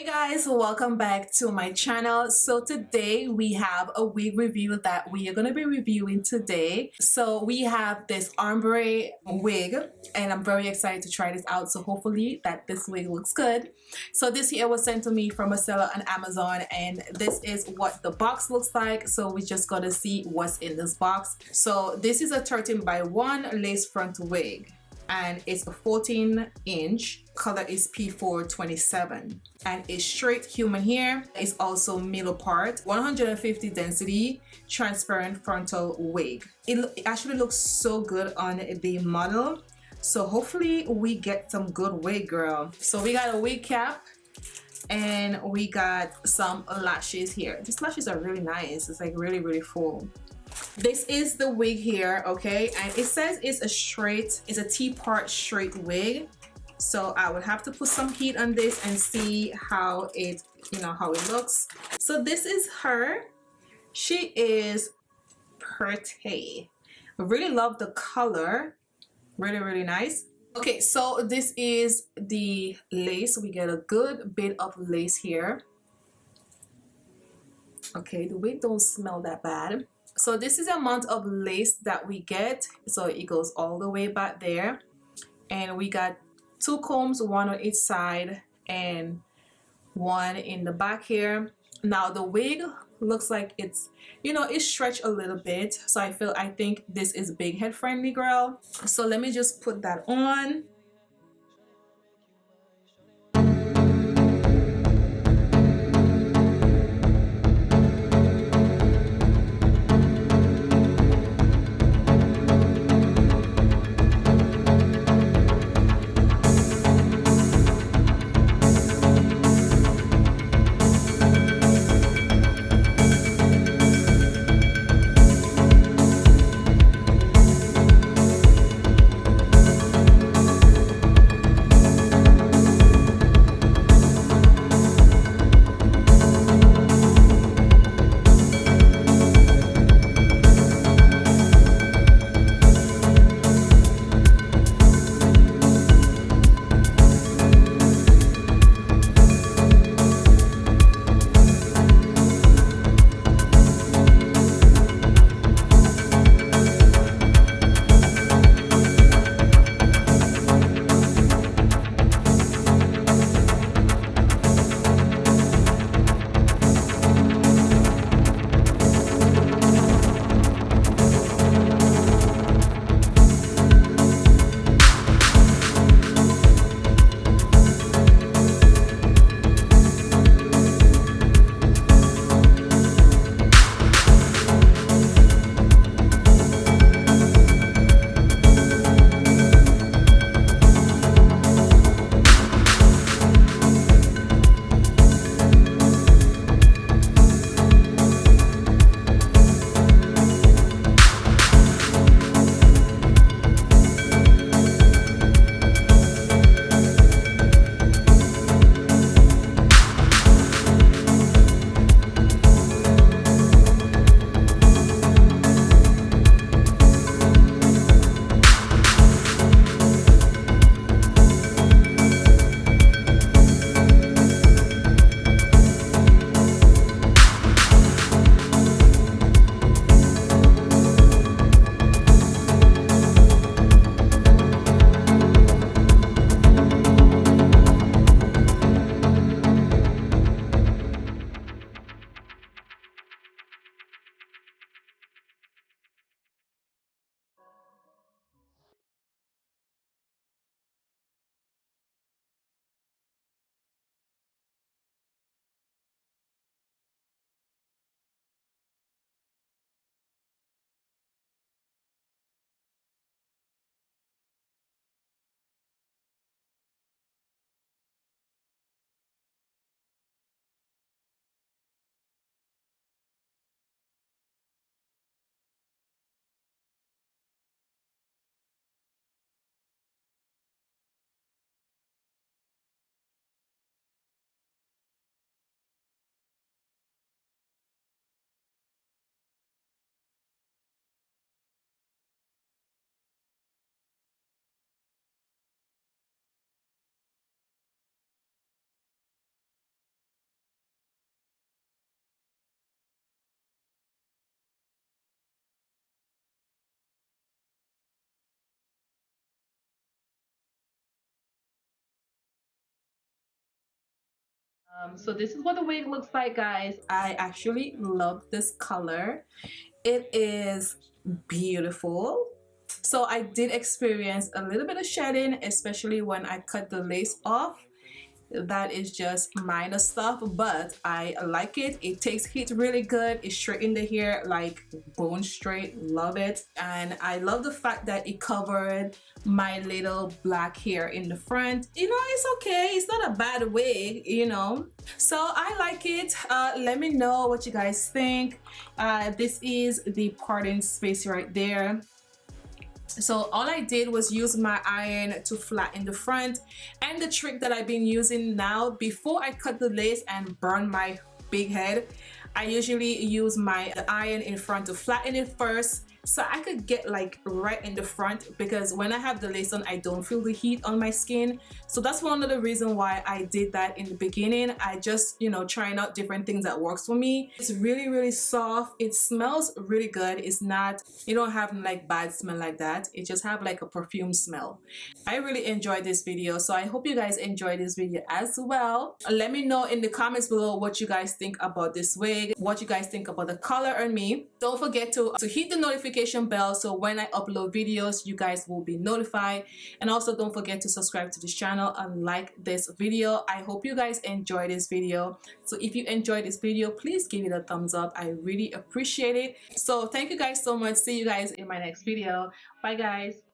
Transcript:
Hey guys, welcome back to my channel. So today we have a wig review that we are going to be reviewing today. So we have this ombre wig and I'm very excited to try this out, so hopefully that this wig looks good. So this here was sent to me from a seller on Amazon and this is what the box looks like. So we just got to see what's in this box. So this is a 13x1 lace front wig and it's a 14-inch. Color is P427 and it's straight human hair. It's also middle part, 150 density, transparent frontal wig. It actually looks so good on the model, so hopefully we get some good wig, girl. So we got a wig cap and we got some lashes here. These lashes are really nice. It's like really full. This is the wig here, okay, and it says it's a T-part straight wig. So I would have to put some heat on this and see how it, how it looks. So this is her. She is pretty. I really love the color. Really nice. Okay, so this is the lace. We get a good bit of lace here. Okay, the wig don't smell that bad. So this is the amount of lace that we get. So it goes all the way back there. And we got 2 combs, one on each side and one in the back here. Now the wig looks like it's, it's stretched a little bit. So I think this is big head friendly, girl. So let me just put that on. So this is what the wig looks like, guys. I actually love this color. It is beautiful. So I did experience a little bit of shedding, especially when I cut the lace off. That is just minor stuff, but I like it. It takes heat really good. It straightened the hair like bone straight. Love it. And I love the fact that it covered my little black hair in the front. You know, it's okay. It's not a bad wig, you know. So I like it. Let me know what you guys think. This is the parting space right there. So all I did was use my iron to flatten the front, and the trick that I've been using now, before I cut the lace and burn my big head, I usually use my iron in front to flatten it first, so I could get like right in the front, because when I have the lace on I don't feel the heat on my skin. So that's one of the reasons why I did that in the beginning. I just, you know, trying out different things that works for me. It's really soft. It smells really good. It's not, you don't have like bad smell like that. It just have like a perfume smell. I really enjoyed this video, so I hope you guys enjoyed this video as well. Let me know in the comments below what you guys think about this wig, what you guys think about the color on me. Don't forget to hit the notification bell, so when I upload videos you guys will be notified. And also don't forget to subscribe to this channel and like this video. I hope you guys enjoyed this video. So if you enjoyed this video, please give it a thumbs up. I really appreciate it. So thank you guys so much. See you guys in my next video. Bye guys.